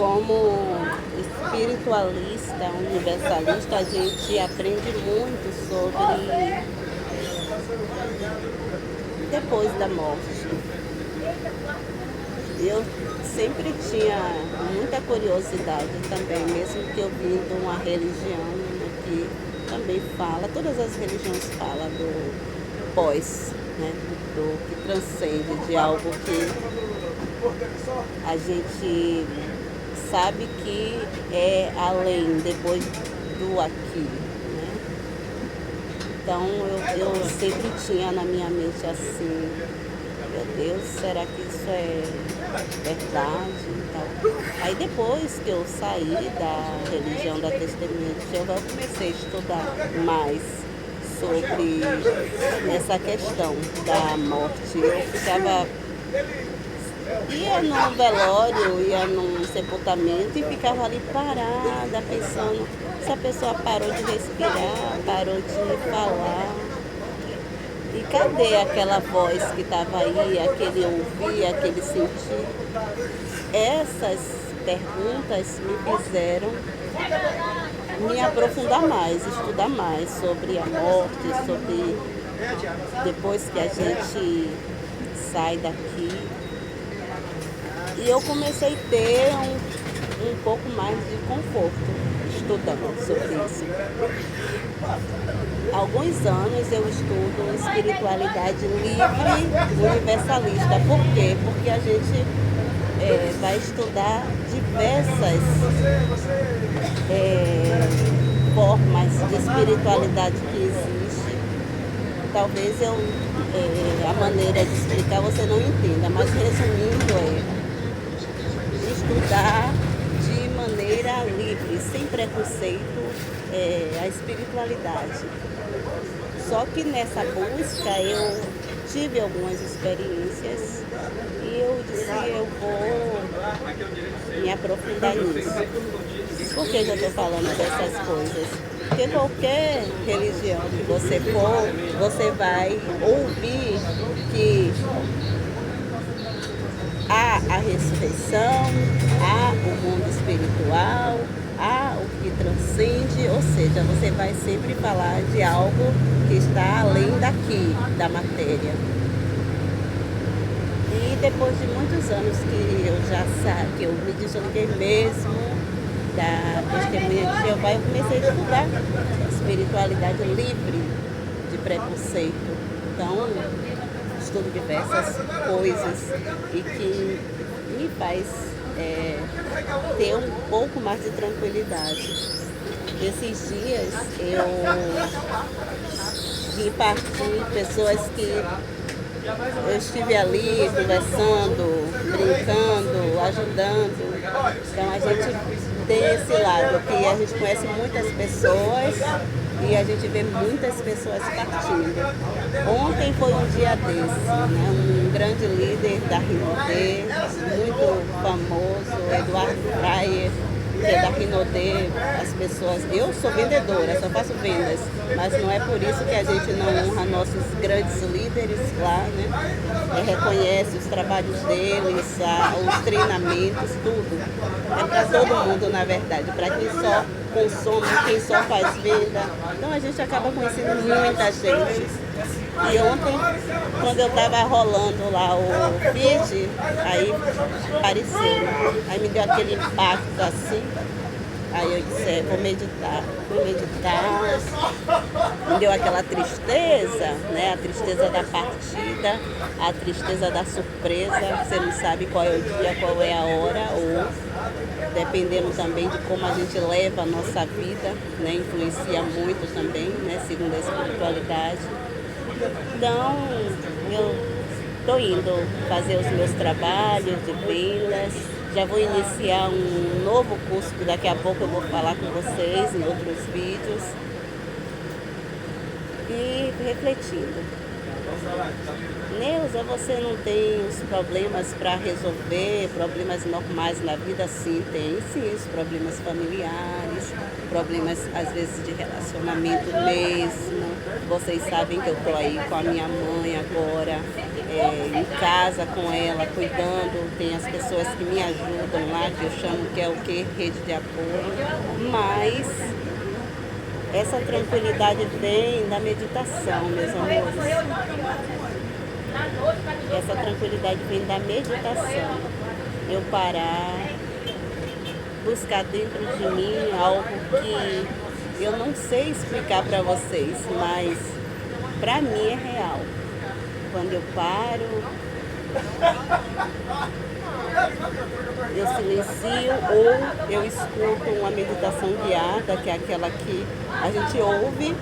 Como espiritualista, universalista, a gente aprende muito sobre depois da morte. Eu sempre tinha muita curiosidade também, mesmo que eu vim de uma religião, né, que também fala, todas as religiões falam do pós, né, do que transcende, de algo que a gente sabe que é além, depois do aqui, né? Então eu sempre tinha na minha mente assim, meu Deus, será que isso é verdade e tal? Aí depois que eu saí da religião da Testemunha de Jeová, eu comecei a estudar mais sobre essa questão da morte. Eu ficava, ia num velório, ia num sepultamento e ficava ali parada, pensando se a pessoa parou de respirar, parou de falar. E cadê aquela voz que estava aí, aquele ouvir, aquele sentir? Essas perguntas me fizeram me aprofundar mais, estudar mais sobre a morte, sobre depois que a gente sai daqui. E eu comecei a ter um pouco mais de conforto estudando sobre isso. Há alguns anos eu estudo espiritualidade livre universalista. Por quê? Porque a gente vai estudar diversas formas de espiritualidade que existe. Talvez a maneira de explicar você não entenda, mas resumindo estudar de maneira livre, sem preconceito, a espiritualidade. Só que nessa busca eu tive algumas experiências e eu disse, eu vou me aprofundar nisso. Por que eu estou falando dessas coisas? Porque qualquer religião que você for, você vai ouvir que há a ressurreição, há o mundo espiritual, há o que transcende, ou seja, você vai sempre falar de algo que está além daqui, da matéria. E depois de muitos anos que eu que eu me desliguei mesmo da Testemunha de Jeová, eu comecei a estudar espiritualidade livre de preconceito. Então, estudo diversas coisas e que me faz ter um pouco mais de tranquilidade. Esses dias eu vi partir pessoas que eu estive ali conversando, brincando, ajudando. Então a gente tem esse lado que a gente conhece muitas pessoas e a gente vê muitas pessoas partindo. Ontem foi um dia desse, né? Um grande líder da Rinodê, muito famoso, Eduardo Fraier, que é da Rinodê. As pessoas, eu sou vendedora, só faço vendas, mas não é por isso que a gente não honra nossos grandes líderes lá, né? Reconhece os trabalhos deles, os treinamentos, tudo. É para todo mundo, na verdade, para quem só consome, quem só faz venda. Então a gente acaba conhecendo muita gente. E ontem, quando eu estava rolando lá o feed, aí apareceu. Aí me deu aquele impacto assim. Aí eu disse, vou meditar. Fui meditar, me deu aquela tristeza, né? A tristeza da partida, a tristeza da surpresa. Você não sabe qual é o dia, qual é a hora, ou dependendo também de como a gente leva a nossa vida, né? Influencia muito também, né? Segundo a espiritualidade. Então, eu estou indo fazer os meus trabalhos de vendas. Já vou iniciar um novo curso que daqui a pouco eu vou falar com vocês em outros vídeos. E refletindo. Neuza, você não tem os problemas para resolver, problemas normais na vida? Sim, tem sim, os problemas familiares, problemas às vezes de relacionamento mesmo. Vocês sabem que eu estou aí com a minha mãe agora, em casa com ela, cuidando. Tem as pessoas que me ajudam lá, que eu chamo que é o quê? Rede de apoio. Mas essa tranquilidade vem da meditação, meus amores. Essa tranquilidade vem da meditação. Eu parar, buscar dentro de mim algo que eu não sei explicar para vocês, mas para mim é real. Quando eu paro, eu silencio ou eu escuto uma meditação guiada, que é aquela que a gente ouve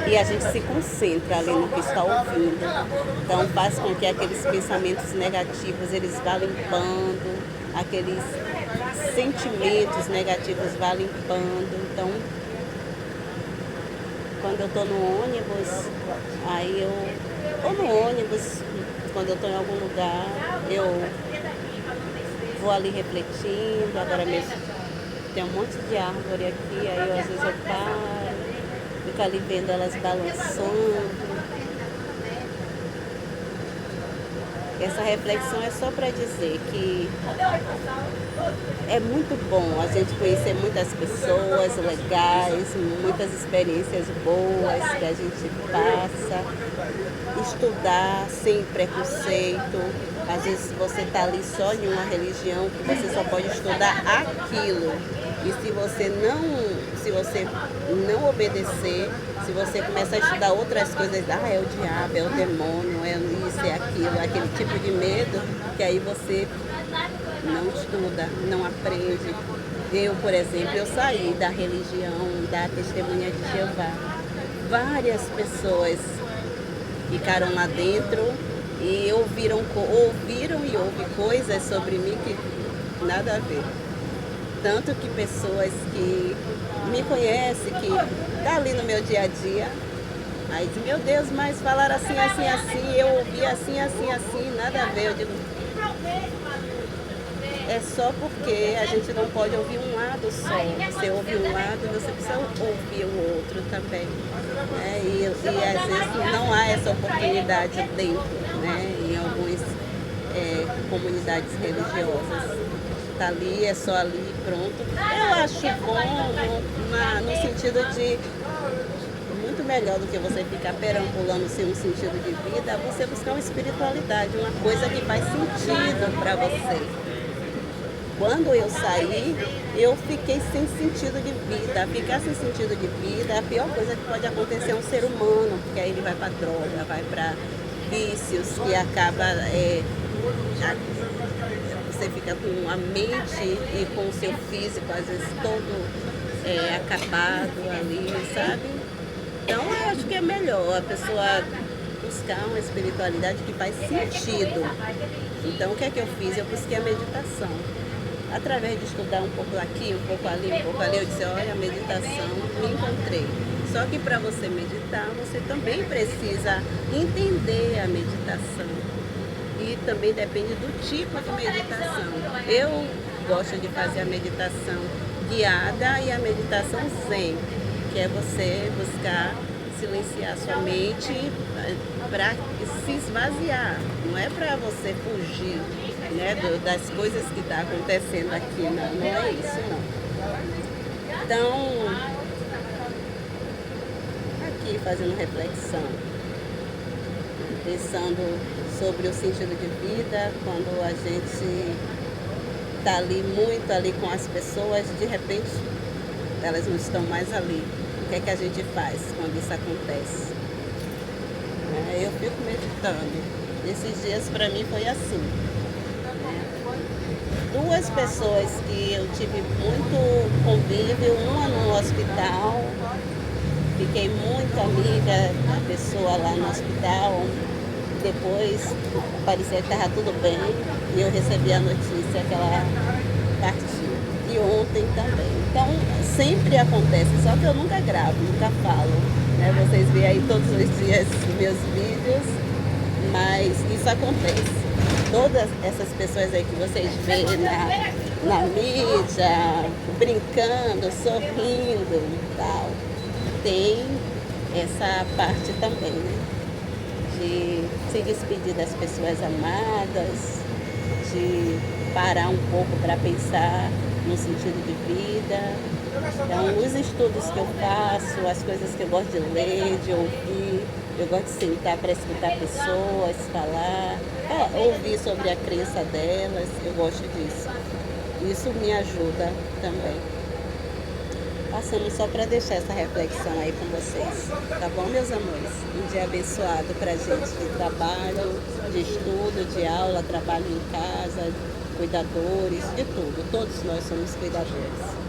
e a gente se concentra ali no que está ouvindo. Então faz com que aqueles pensamentos negativos eles vá limpando, aqueles sentimentos negativos vá limpando. Então, quando eu estou no ônibus, ou no ônibus, quando eu estou em algum lugar, eu vou ali refletindo. Agora mesmo tem um monte de árvore aqui, aí às vezes eu paro, fico ali vendo elas balançando. Essa reflexão é só para dizer que é muito bom a gente conhecer muitas pessoas legais, muitas experiências boas que a gente passa, estudar sem preconceito. Às vezes você está ali só em uma religião que você só pode estudar aquilo. E se você não obedecer, se você começar a estudar outras coisas, é o diabo, é o demônio, é isso, é aquilo, é aquele tipo de medo, que aí você não estuda, não aprende. Eu, por exemplo, eu saí da religião da Testemunha de Jeová. Várias pessoas ficaram lá dentro e ouviram e ouvem coisas sobre mim que nada a ver. Tanto que pessoas que me conhecem, que tá ali no meu dia a dia, aí diz, meu Deus, mas falaram assim, assim, assim, eu ouvi assim, assim, assim, nada a ver. Eu digo, é só porque a gente não pode ouvir um lado só. Você ouve um lado, você precisa ouvir o outro também. E às vezes não há essa oportunidade dentro, né, em algumas comunidades religiosas. Tá ali, é só ali, pronto. Eu acho bom no sentido de muito melhor do que você ficar perambulando sem um sentido de vida, você buscar uma espiritualidade, uma coisa que faz sentido para você. Quando eu saí, eu fiquei sem sentido de vida. Ficar sem sentido de vida é a pior coisa que pode acontecer a um ser humano, porque aí ele vai para droga, vai para vícios, que acaba você fica com a mente e com o seu físico, às vezes, todo acabado ali, sabe? Então, eu acho que é melhor a pessoa buscar uma espiritualidade que faz sentido. Então, o que é que eu fiz? Eu busquei a meditação. Através de estudar um pouco aqui, um pouco ali, eu disse, olha, a meditação, me encontrei. Só que para você meditar, você também precisa entender a meditação. E também depende do tipo de meditação. Eu gosto de fazer a meditação guiada e a meditação zen, que é você buscar silenciar sua mente para se esvaziar. Não é para você fugir, né, das coisas que estão acontecendo aqui, não é isso não. Então, aqui fazendo reflexão, pensando sobre o sentido de vida, quando a gente está ali muito ali com as pessoas, de repente elas não estão mais ali. O que é que a gente faz quando isso acontece? Eu fico meditando. Esses dias para mim foi assim. Duas pessoas que eu tive muito convívio, uma no hospital, fiquei muito amiga da pessoa lá no hospital. Depois parecia que estava tudo bem e eu recebi a notícia que ela partiu. E ontem também. Então sempre acontece, só que eu nunca gravo, nunca falo. Vocês veem aí todos os dias meus vídeos mas isso acontece. Todas essas pessoas aí que vocês veem na mídia, brincando, sorrindo e tal, tem essa parte também, né? De se despedir das pessoas amadas, de parar um pouco para pensar no sentido de vida. Então, os estudos que eu faço, as coisas que eu gosto de ler, de ouvir, eu gosto de sentar para escutar pessoas, falar, ouvir sobre a crença delas, eu gosto disso. Isso me ajuda também. Passando só para deixar essa reflexão aí com vocês. Tá bom, meus amores? Um dia abençoado pra gente de trabalho, de estudo, de aula, trabalho em casa, cuidadores, de tudo. Todos nós somos cuidadores.